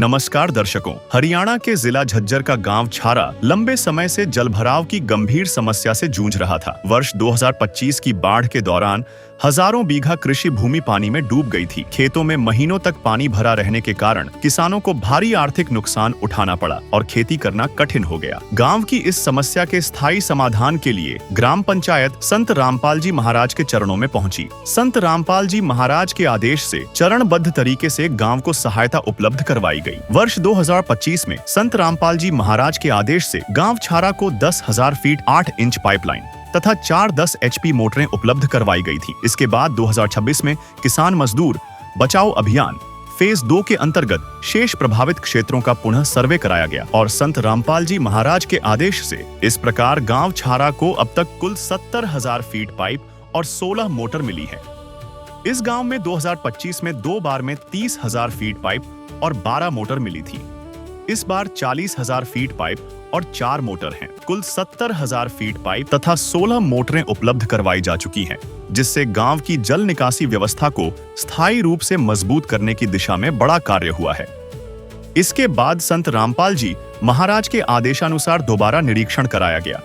नमस्कार दर्शकों, हरियाणा के जिला झज्जर का गांव छारा लंबे समय से जलभराव की गंभीर समस्या से जूझ रहा था। वर्ष 2025 की बाढ़ के दौरान हजारों बीघा कृषि भूमि पानी में डूब गई थी। खेतों में महीनों तक पानी भरा रहने के कारण किसानों को भारी आर्थिक नुकसान उठाना पड़ा और खेती करना कठिन हो गया। गांव की इस समस्या के स्थायी समाधान के लिए ग्राम पंचायत संत रामपाल जी महाराज के चरणों में पहुंची। संत रामपाल जी महाराज के आदेश से चरणबद्ध तरीके से गांव को सहायता उपलब्ध करवाई गई। वर्ष 2025 में संत रामपाल जी महाराज के आदेश से गांव छारा को 10,000 फीट 8 इंच पाइपलाइन तथा 4 10 HP मोटरें उपलब्ध करवाई गई थी। इसके बाद 2026 में किसान मजदूर बचाओ अभियान फेज 2 के अंतर्गत शेष प्रभावित क्षेत्रों का पुनः सर्वे कराया गया और संत रामपाल जी महाराज के आदेश से इस प्रकार गांव छारा को अब तक कुल 70,000 फीट पाइप और 16 मोटर मिली है। इस गांव में 2025 में 2 बार में 30,000 फीट पाइप और 12 मोटर मिली थी। इस बार 40,000 फीट पाइप और 4 मोटर हैं। कुल 70,000 फीट पाइप तथा 16 मोटरें उपलब्ध करवाई जा चुकी हैं, जिससे गांव की जल निकासी व्यवस्था को स्थायी रूप से मजबूत करने की दिशा में बड़ा कार्य हुआ है। इसके बाद संत रामपाल जी महाराज के आदेशानुसार दोबारा निरीक्षण कराया गया,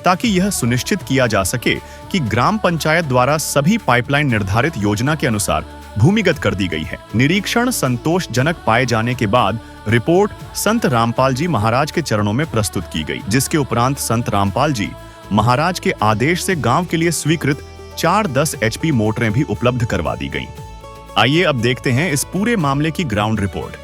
ताकि यह सुनिश्चित किया जा सके कि ग्राम पंचायत द्वारा सभी पाइपलाइन निर्धारित योजना के अनुसार भूमिगत कर दी गई है। निरीक्षण संतोषजनक पाए जाने के बाद रिपोर्ट संत रामपाल जी महाराज के चरणों में प्रस्तुत की गई, जिसके उपरांत संत रामपाल जी महाराज के आदेश से गांव के लिए स्वीकृत 4 10 HP मोटरें भी उपलब्ध करवा दी गईं। आइए अब देखते हैं इस पूरे मामले की ग्राउंड रिपोर्ट।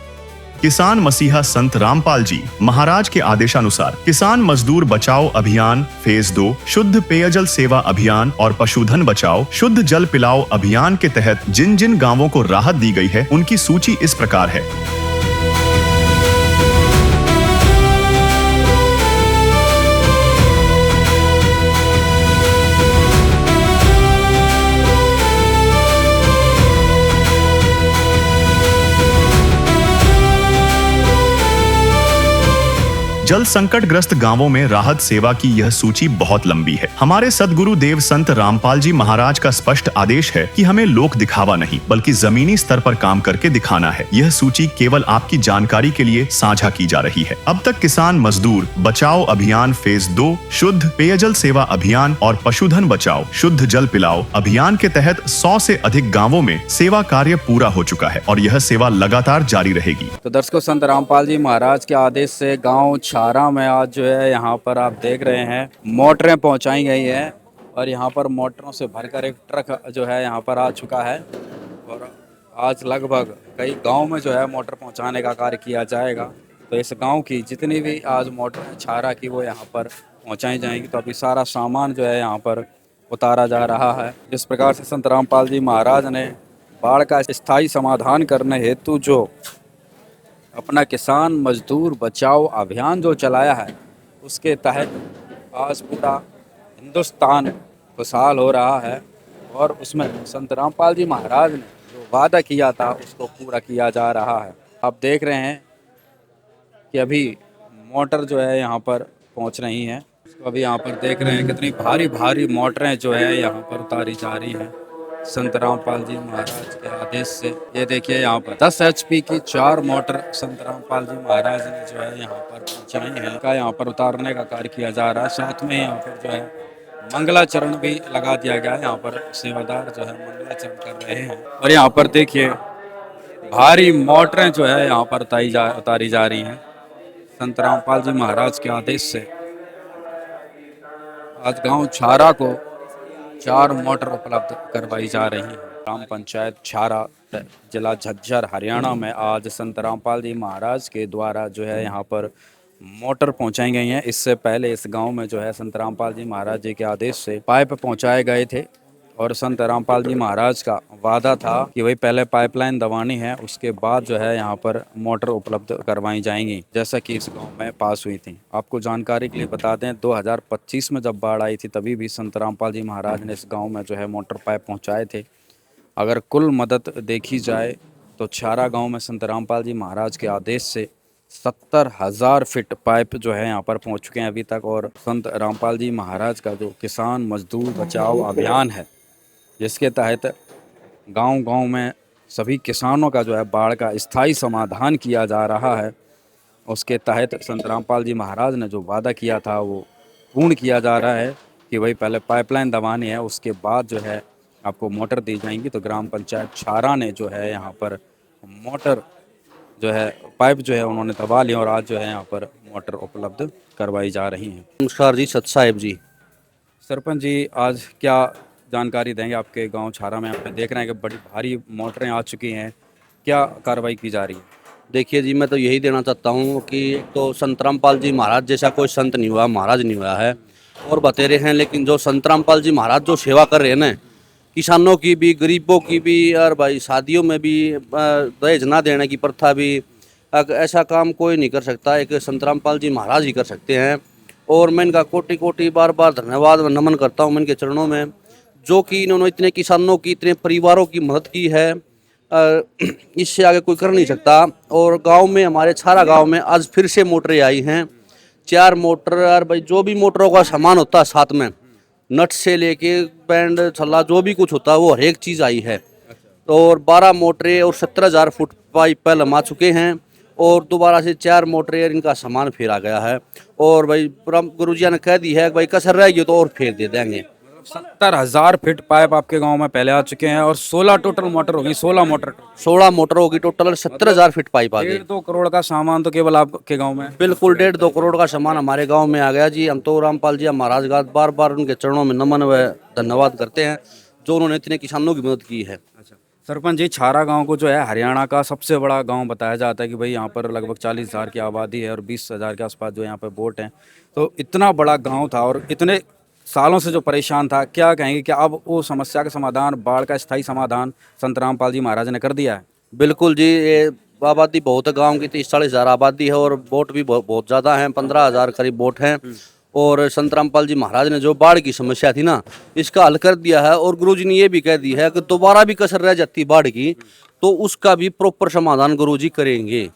किसान मसीहा संत रामपाल जी महाराज के आदेशानुसार किसान मजदूर बचाओ अभियान फेज 2, शुद्ध पेयजल सेवा अभियान और पशुधन बचाओ शुद्ध जल पिलाओ अभियान के तहत जिन जिन गांवों को राहत दी गई है, उनकी सूची इस प्रकार है। जल संकट ग्रस्त गांवों में राहत सेवा की यह सूची बहुत लंबी है। हमारे सदगुरु देव संत रामपाल जी महाराज का स्पष्ट आदेश है कि हमें लोक दिखावा नहीं बल्कि जमीनी स्तर पर काम करके दिखाना है। यह सूची केवल आपकी जानकारी के लिए साझा की जा रही है। अब तक किसान मजदूर बचाओ अभियान फेज 2, शुद्ध पेयजल सेवा अभियान और पशुधन बचाओ शुद्ध जल पिलाओ अभियान के तहत 100 से अधिक गाँवों में सेवा कार्य पूरा हो चुका है और यह सेवा लगातार जारी रहेगी। तो दर्शकों, संत रामपाल जी महाराज के आदेश से गांव छारा में आज जो है यहाँ पर आप देख रहे हैं मोटरें पहुंचाई गई है और यहाँ पर मोटरों से भरकर एक ट्रक जो है यहाँ पर आ चुका है और आज लगभग कई गांव में जो है मोटर पहुंचाने का कार्य किया जाएगा। तो इस गांव की जितनी भी आज मोटर है छारा की वो यहाँ पर पहुँचाई जाएंगी। तो अभी सारा सामान जो है यहाँ पर उतारा जा रहा है। जिस प्रकार से संत रामपाल जी महाराज ने बाढ़ का स्थायी समाधान करने हेतु जो अपना किसान मजदूर बचाओ अभियान जो चलाया है, उसके तहत आज पूरा हिंदुस्तान खुशहाल हो रहा है और उसमें संत रामपाल जी महाराज ने जो वादा किया था उसको पूरा किया जा रहा है। आप देख रहे हैं कि अभी मोटर जो है यहाँ पर पहुँच रही हैं। अभी यहाँ पर देख रहे हैं कितनी भारी भारी मोटरें जो है यहाँ पर उतारी जा रही हैं संत रामपाल जी महाराज के आदेश से। ये देखिए यहाँ पर 10 HP की 4 मोटर संत रामपाल जी महाराज ने जो है यहाँ पर पहुँचाई है का यहाँ पर उतारने का कार्य किया जा रहा है। साथ में यहाँ पर जो है मंगलाचरण भी लगा दिया गया है। यहाँ पर सेवादार जो है मंगलाचरण कर रहे हैं और यहाँ पर देखिए भारी मोटरें जो है यहाँ पर उतारी जा रही हैं संत रामपाल जी महाराज के आदेश से। आज गाँव छारा को 4 मोटर उपलब्ध करवाई जा रही हैं। ग्राम पंचायत छारा जिला झज्जर हरियाणा में आज संत रामपाल जी महाराज के द्वारा जो है यहाँ पर मोटर पहुँचाई गई हैं। इससे पहले इस गांव में जो है संत रामपाल जी महाराज जी के आदेश से पाइप पहुँचाए गए थे और संत रामपाल जी महाराज का वादा था कि वही पहले पाइपलाइन दबानी है, उसके बाद जो है यहाँ पर मोटर उपलब्ध करवाई जाएंगी, जैसा कि इस गांव में पास हुई थी। आपको जानकारी के लिए बता दें 2025 में जब बाढ़ आई थी तभी भी संत रामपाल जी महाराज ने इस गांव में जो है मोटर पाइप पहुंचाए थे। अगर कुल मदद देखी जाए तो छारा गाँव में संत रामपाल जी महाराज के आदेश से 70,000 फीट पाइप जो है यहाँ पर पहुँच चुके हैं अभी तक। और संत रामपाल जी महाराज का जो किसान मजदूर बचाओ अभियान है, जिसके तहत गांव-गांव में सभी किसानों का जो है बाढ़ का स्थायी समाधान किया जा रहा है। उसके तहत संत रामपाल जी महाराज ने जो वादा किया था वो पूर्ण किया जा रहा है कि भाई पहले पाइपलाइन दबानी है, उसके बाद जो है आपको मोटर दी जाएंगी। तो ग्राम पंचायत छारा ने जो है यहाँ पर मोटर जो है पाइप जो है उन्होंने दबा लिया और आज जो है यहाँ पर मोटर उपलब्ध करवाई जा रही हैं। नमस्कार जी, सत साहिब जी। सरपंच जी, आज क्या जानकारी देंगे? आपके गांव छारा में आप देख रहे हैं कि बड़ी भारी मोटरें आ चुकी हैं, क्या कार्रवाई की जा रही है? देखिए जी, मैं तो यही देना चाहता हूँ कि एक तो संत रामपाल जी महाराज जैसा कोई संत नहीं हुआ, महाराज नहीं हुआ है और बतेरे हैं, लेकिन जो संत रामपाल जी महाराज जो सेवा कर रहे हैं ना, किसानों की भी, गरीबों की भी, और भाई शादियों में भी दहेज ना देने की प्रथा भी, ऐसा काम कोई नहीं कर सकता, एक संत रामपाल जी महाराज ही कर सकते हैं। और मैं इनका कोटि कोटि बार बार धन्यवाद व नमन करता हूँ मैं इनके चरणों में, जो कि इन्होंने इतने किसानों की, इतने परिवारों की मदद की है। इससे आगे कोई कर नहीं सकता। और गांव में, हमारे छारा गांव में आज फिर से मोटरें आई हैं, 4 मोटर। और भाई जो भी मोटरों का सामान होता है साथ में, नट से लेके बैंड छल्ला जो भी कुछ होता है वो हर एक चीज़ आई है। और 12 मोटरें और 17,000 फुट पाइप पहले लमा चुके हैं और दोबारा से 4 मोटरें, इनका सामान फिर आ गया है। और भाई गुरुजी ने कह दी है कि भाई कसर रहेगी तो और फिर दे देंगे। 70,000 फीट पाइप आपके गांव में पहले आ चुके हैं और 16 टोटल मोटर होगी, 16 मोटर। 16 मोटर होगी टोटल और 70,000 फीट पाइप आ गई। 1.5-2 करोड़ का सामान तो केवल आपके गांव में? बिल्कुल 1.5-2 करोड़ का सामान हमारे गांव में आ गया जी। हम तो रामपाल जी महाराज का बार बार उनके चरणों में नमन व धन्यवाद करते हैं, जो उन्होंने इतने किसानों की मदद की है। अच्छा सरपंच जी, छारा गांव को जो है हरियाणा का सबसे बड़ा गांव बताया जाता है कि भाई यहाँ पर लगभग 40,000 की आबादी है और 20,000 के आसपास जो यहाँ पर वोट हैं। तो इतना बड़ा गांव था और इतने सालों से जो परेशान था, क्या कहेंगे कि अब वो समस्या का समाधान, बाढ़ का स्थायी समाधान संत रामपाल जी महाराज ने कर दिया है? बिल्कुल जी, ये आबादी बहुत है गाँव की, 30-40,000 आबादी है और वोट भी बहुत ज़्यादा हैं, 15,000 करीब वोट हैं। और संत रामपाल जी महाराज ने जो बाढ़ की समस्या थी ना, इसका हल कर दिया है। और गुरुजी ने ये भी कह दी है कि दोबारा भी कसर रह जाती बाढ़ की तो उसका भी प्रॉपर समाधान गुरुजी करेंगे।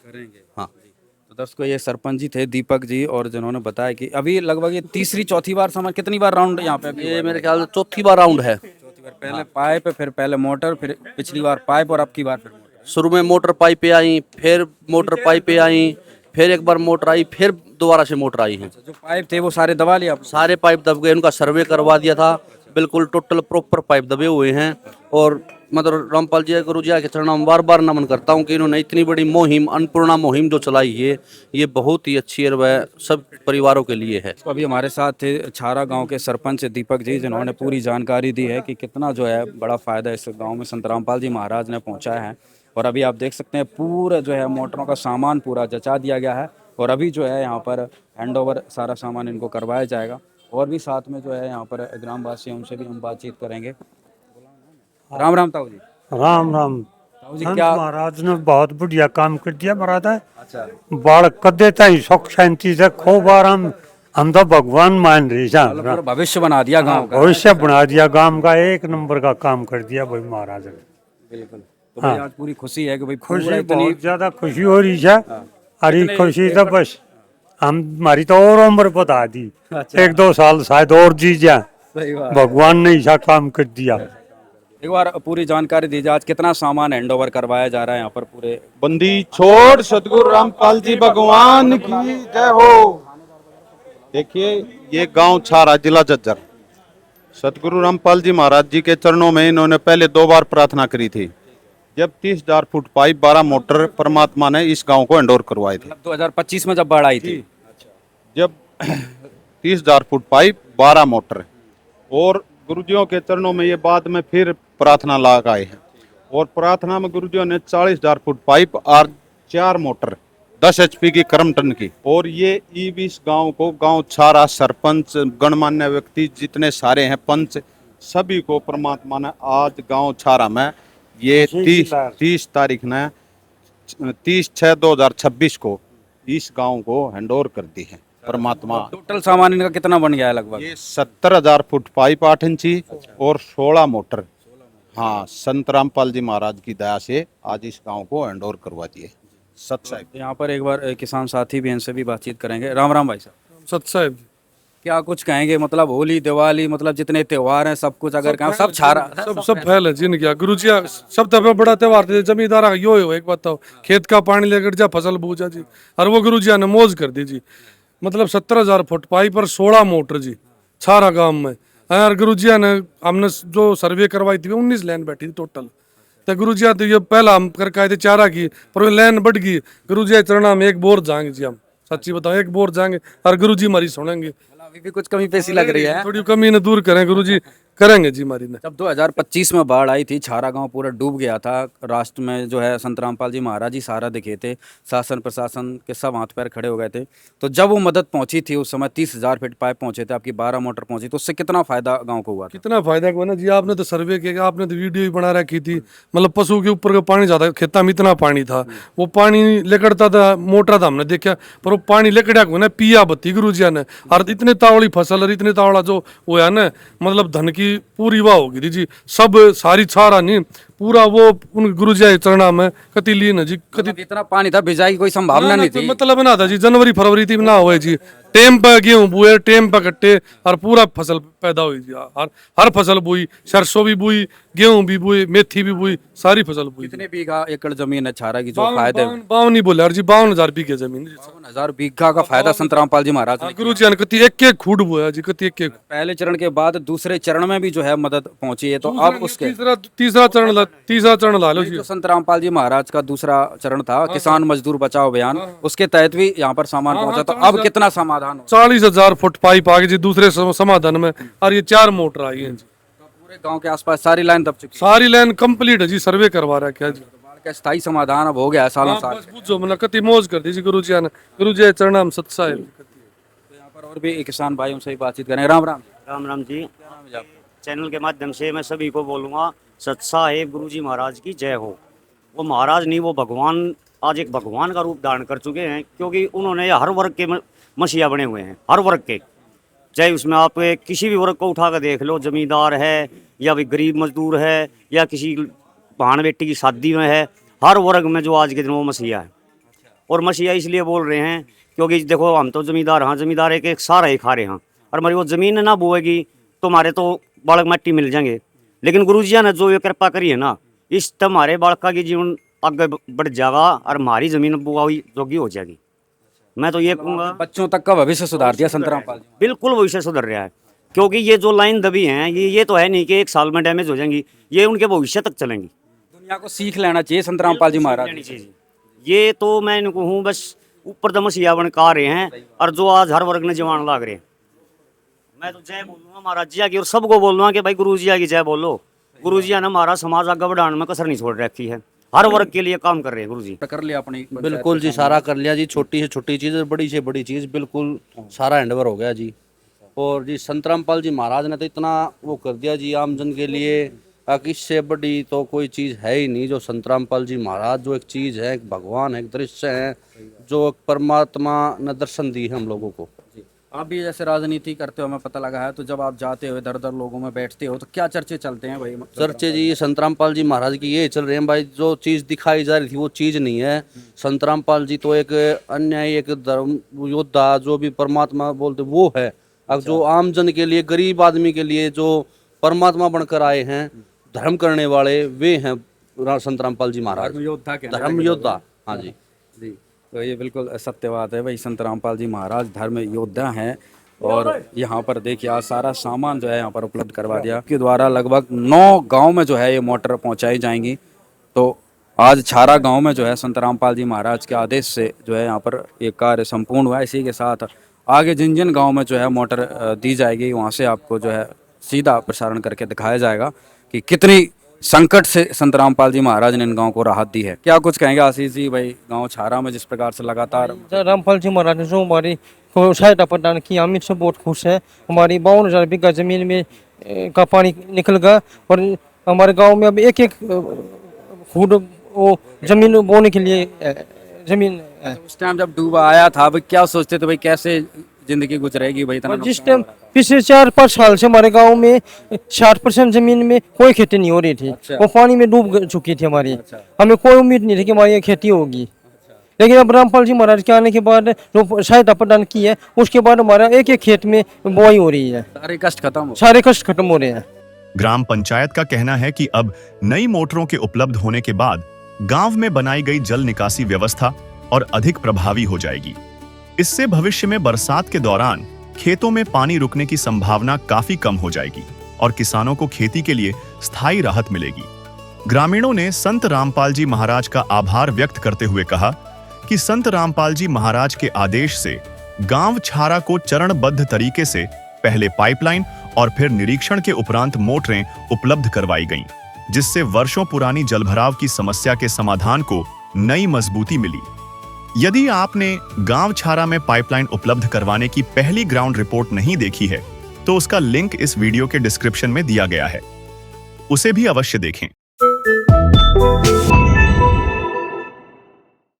हाँ, तो दर्शकों, ये सरपंच जी थे दीपक जी, और जिन्होंने बताया कि अभी लगभग ये तीसरी चौथी बार समझ, कितनी बार राउंड यहाँ पे? ये मेरे ख्याल से चौथी बार राउंड है। चौथी बार। पहले पाइप, फिर पहले मोटर, फिर पिछली बार पाइप और अब की बार फिर मोटर। शुरू में मोटर पाइपें आई, फिर मोटर पाइपें आई, फिर एक बार मोटर आई, फिर दोबारा से मोटर आई है। जो पाइप थे वो सारे दबा लिए आप? सारे पाइप दब गए, उनका सर्वे करवा दिया था, बिल्कुल टोटल प्रॉपर पाइप दबे हुए हैं। और मतलब रामपाल जी गुरु जी के चरणों में बार बार नमन करता हूँ कि इन्होंने इतनी बड़ी मुहिम, अन्नपूर्णा मुहिम जो चलाई है, ये बहुत ही अच्छी है, वह सब परिवारों के लिए है। तो अभी हमारे साथ थे छारा गांव के सरपंच दीपक जी, जिन्होंने पूरी जानकारी दी है कि कितना जो है बड़ा फ़ायदा इस गांव में संत रामपाल जी महाराज ने पहुंचाया है। और अभी आप देख सकते हैं पूरा जो है मोटरों का सामान पूरा जचा दिया गया है और अभी जो है यहाँ पर हैंडओवर सारा सामान इनको करवाया जाएगा। और भी साथ में जो है यहाँ पर ग्रामवासी, उनसे भी हम बातचीत करेंगे। राम राम ताऊ जी। राम राम। ताऊ जी, संत क्या? महाराज ने बहुत बढ़िया काम कर दिया महाराज है। अच्छा, बाढ़ कर देता ही सुख शांति से खूब आराम। हम तो भगवान मान रहे मतलब पूरा भविष्य बना दिया गांव का। भविष्य बना दिया गांव का, एक नंबर का काम कर दिया भाई महाराज ने। बिल्कुल। तो भाई आज पूरी खुशी है कि भाई पूरा खुशी, इतनी। बहुत ज्यादा खुशी हो रही है। अरे खुशी तो बस हमारी तो और उम्र बता दी, 1-2 साल शायद और जी जाए। सही बात। भगवान ने ऐसा काम कर दिया। एक बार पूरी जानकारी दीजिए, आज कितना सामान हैंडओवर करवाया जा रहा है यहाँ पर पूरे? बंदी छोड़ सतगुरु रामपाल जी भगवान की जय हो। देखिए, ये गांव छारा, जिला झज्जर, सतगुरु रामपाल जी महाराज जी के चरणों में इन्होंने पहले 2 बार प्रार्थना करी थी, जब 30,000 फुट पाइप 12 मोटर परमात्मा ने इस गांव को हैंडओवर करवाए थे। 2025 में जब बाढ़ आई थी, जब 30,000 फुट पाइप 12 मोटर, और गुरुजियों के चरणों में ये बाद में फिर प्रार्थना लगाए हैं। और प्रार्थना में गुरुजियों ने 40,000 फुट पाइप और 4 मोटर 10 HP की करमटन की। और ये इस गांव को, गांव छारा, सरपंच, गणमान्य व्यक्ति जितने सारे हैं, पंच, सभी को परमात्मा ने आज गांव छारा में ये 30 तारीख ने 30/6/2026 को इस गांव को हैंडओवर कर दी है परमात्मा। टोटल सामान इनका कितना बन गया है लगभग? ये 70,000 फुट पाइप 8 इंची और 16 मोटर, हाँ, संत रामपाल जी महाराज की दया से आज इस गांव को हैंडओवर करवा दिए। सत साहिब। यहाँ पर एक बार किसान साथी भी, इनसे भी बातचीत करेंगे। राम राम भाई साहब। सत साहिब। क्या कुछ कहेंगे, मतलब होली दिवाली, मतलब जितने त्योहार हैं सब कुछ अगर कहें सब छारा सब फैल है जिन क्या गुरु जी सब तब बड़ा त्योहार थे जमींदार यो हो। एक बताओ, खेत का पानी लेकर जा फसल बूझा जी, और वो गुरु जी ने मौज कर दी जी। मतलब 70,000 फुट पाई पर 16 मोटर जी छारा गांव में। और गुरु जी ने हमने जो सर्वे करवाई थी 19 लाइन बैठी थी टोटल। तो गुरु जी तो ये पहला हम करके आए थे चारा की, पर वो लाइन बढ़ गई। गुरु जी चरणा में एक बोर जाएंगे जी, हम सच्ची बताओ एक बोर जाएंगे और गुरु जी हमारी सुनेंगे। अभी भी कुछ कमी पेशी लग रही है। थोड़ी कमी ने दूर करें गुरु जी, करेंगे जी हमारी ने। जब 2025 में बाढ़ आई थी, छारा गांव पूरा डूब गया था। राष्ट्र में जो है संत रामपाल जी महाराज जी सहारा दिखे थे, शासन प्रशासन के सब हाथ पैर खड़े हो गए थे। तो जब वो मदद पहुंची थी उस समय 30,000 फीट पाइप पहुंचे थे, आपकी 12 मोटर पहुंची, तो उससे कितना फायदा गांव को हुआ था? कितना फायदा हुआ ना जी। आपने तो सर्वे किया, आपने तो वीडियो भी बना रखी थी। मतलब पशु के ऊपर का पानी ज्यादा, खेता में इतना पानी था, वो पानी लेकड़ता था मोटा था, हमने देखा। पर वो पानी लेकड़ा को ना पिया बत्ती गुरु जी ने। और इतने तावड़ी फसल और इतने तावड़ा जो वो है ना, मतलब धन की पूरी वाह होगी थी जी। सब सारी छारा नहीं पूरा वो उन गुरु जी चरणा में कति ली ना जी। कति इतना पानी था, भिजाई की कोई संभावना नहीं थी। मतलब ना था जी, जनवरी फरवरी थी ना हुए जी। टेम पे गेहूं बुए, टेम पे कट्टे, और पूरा फसल पैदा हुई जी। हर फसल बुई, सरसों भी बुई, गेहूं भी बुई, मेथी भी बुई, सारी फसल बुई। कितने बीघा एकड़ जमीन है छारा की जो फायदे? 52 नहीं बोले जी, 52,000 बीघे जमीन। 52,000 बीघा का फायदा संत रामपाल जी महाराज ने। गुरु जी ने कति एक खूड बुआ जी, कति एक। पहले चरण के बाद दूसरे चरण में भी जो है मदद पहुंची है, तो अब उसके तीसरा चरण ला लो जी। जो संत रामपाल जी महाराज का दूसरा चरण था, किसान मजदूर बचाओ अभियान, उसके तहत भी यहाँ पर सामान पहुंचा। तो अब कितना समाधान हो? 40,000 फुट पाइप आ गई जी दूसरे समाधान में, और ये 4 मोटर आई है जी। पूरे गांव के आसपास सारी लाइन दब चुकी है। सारी लाइन कंप्लीट है जी, सर्वे करवा रहा है क्या जी। बाढ़ का स्थायी समाधान अब हो गया है सालों साल। बस बुझो मतलब कति मौज कर दी जी गुरु जी ने। गुरु जी चरणा में सत्सा है। तो यहाँ पर और भी एक किसान भाई, उनसे ही बातचीत करें। राम राम। राम राम जी। चैनल के माध्यम से मैं सभी को बोलूँगा, सत साहेब गुरु जी महाराज की जय हो। वो महाराज नहीं, वो भगवान, आज एक भगवान का रूप धारण कर चुके हैं, क्योंकि उन्होंने हर वर्ग के मसीहा बने हुए हैं, हर वर्ग के। चाहे उसमें आप किसी भी वर्ग को उठा कर देख लो, जमींदार है या भी गरीब मजदूर है या किसी बहन बेटी की शादी में है, हर वर्ग में जो आज के दिन वो मसीहा है। और मसीहा इसलिए बोल रहे हैं क्योंकि देखो हम तो जमींदार, हाँ जमींदार एक सारा ही खा रहे हैं, और हमारी वो ज़मीन ना बोएगी तो हमारे तो बालक मट्टी मिल जाएंगे। लेकिन गुरु जी ने जो ये कृपा करी है ना, इस हमारे बालका की जीवन आगे बढ़ जाएगा और हमारी ज़मीन बुआई जोगी हो जाएगी। मैं तो ये कहूँगा, बच्चों तक का भविष्य सुधार दिया संत रामपाल जी। बिल्कुल भविष्य सुधर रहा है। क्योंकि ये जो लाइन दबी हैं, ये तो है नहीं कि एक साल में डैमेज हो जाएंगी, ये उनके भविष्य तक चलेंगी। दुनिया को सीख लेना चाहिए संत रामपाल जी महाराज। ये तो मैं इनको हूँ बस ऊपर तो मसीहा बन का रहे हैं, और जो आज हर वर्ग ने जवान लाग रहे हैं। मैं तो जय बोलूँगा महाराज जी की, और सबको बोलूँगा कि भाई गुरु जी की जय बोलो। गुरु जी ने हमारा समाज आगे बढ़ाने में कसर नहीं छोड़ रखी है, हर वर्ग के लिए काम कर रहे हैं गुरु जी। कर लिया अपनी बिल्कुल जी, सारा कर लिया जी। छोटी से छोटी चीज़, बड़ी से बड़ी चीज़, बिल्कुल सारा हैंडओवर हो गया जी। और जी संत रामपाल जी महाराज ने तो इतना वो कर दिया जी आमजन के लिए, इससे बड़ी तो कोई चीज़ है ही नहीं। जो संत रामपाल जी महाराज जो एक चीज़ है, एक भगवान है, एक दृश्य है, जो एक परमात्मा ने दर्शन दी है हम लोगों को। आप भी जैसे राजनीति करते हो, हमें पता लगा है, तो जब आप जाते हो इधर उधर लोगों में बैठते हो, तो क्या चर्चे चलते हैं भाई? चर्चे जी संत रामपाल जी महाराज की ये चल रहे हैं भाई, जो चीज़ दिखाई जा रही थी वो चीज़ नहीं है। संत रामपाल जी तो एक अन्यायी, एक धर्म योद्धा, जो भी परमात्मा बोलते वो है। अब जो आम जन के लिए, गरीब आदमी के लिए जो परमात्मा बनकर आए हैं, धर्म करने वाले, वे हैं संत रामपाल जी महाराज, धर्म योद्धा। हाँ जी जी, तो ये बिल्कुल सत्य बात है भाई। संत रामपाल जी महाराज धर्म योद्धा हैं। और यहाँ पर देखिए आज सारा सामान जो है यहाँ पर उपलब्ध करवा दिया के द्वारा। लगभग 9 गांव में जो है ये मोटर पहुँचाई जाएंगी। तो आज छारा गांव में जो है संत रामपाल जी महाराज के आदेश से जो है यहाँ पर ये कार्य संपूर्ण हुआ। इसी के साथ आगे जिन जिन गाँव में जो है मोटर दी जाएगी, वहाँ से आपको जो है सीधा प्रसारण करके दिखाया जाएगा कि कितनी संकट से संत रामपाल जी महाराज ने इन गाँव को राहत दी है। क्या कुछ कहेंगे आशीष जी भाई, गांव छारा में जिस प्रकार से लगातार रामपाल जी महाराज ने जो हमारी को सहायता प्रदान की, हम इससे बहुत खुश हैं। हमारी 52,000 बीघा जमीन में का पानी निकल गया, और हमारे गांव में अब एक फुट वो जमीन बोने के लिए जमीन है। उस टाइम जब डूबा आया था, भाई क्या सोचते थे भाई कैसे जिंदगी गुजरेगी भाई? और जिस टाइम पिछले 4-5 साल से हमारे गांव में 60% जमीन में कोई खेती नहीं हो रही थी। वो पानी में डूब चुकी थी हमारी। हमें कोई उम्मीद नहीं थी कि हमारी ये खेती होगी। लेकिन अब रामपाल जी महाराज के आने के बाद जो सहायता प्रदान की है, उसके बाद हमारा एक एक खेत में बुआई हो रही है, सारे कष्ट खत्म हो। सारे कष्ट खत्म हो रहे हैं। ग्राम पंचायत का कहना है कि अब नई मोटरों के उपलब्ध होने के बाद गांव में बनाई गई जल निकासी व्यवस्था और अधिक प्रभावी हो जाएगी। इससे भविष्य में बरसात के दौरान खेतों में पानी रुकने की संभावना काफी कम हो जाएगी और किसानों को खेती के लिए स्थायी राहत मिलेगी। ग्रामीणों ने संत रामपाल जी महाराज का आभार व्यक्त करते हुए कहा कि संत रामपाल जी महाराज के आदेश से गांव छारा को चरणबद्ध तरीके से पहले पाइपलाइन और फिर निरीक्षण के उपरांत मोटरें उपलब्ध करवाई गईं, जिससे वर्षों पुरानी जलभराव की समस्या के समाधान को नई मजबूती मिली। यदि आपने गांव छारा में पाइपलाइन उपलब्ध करवाने की पहली ग्राउंड रिपोर्ट नहीं देखी है, तो उसका लिंक इस वीडियो के डिस्क्रिप्शन में दिया गया है, उसे भी अवश्य देखें।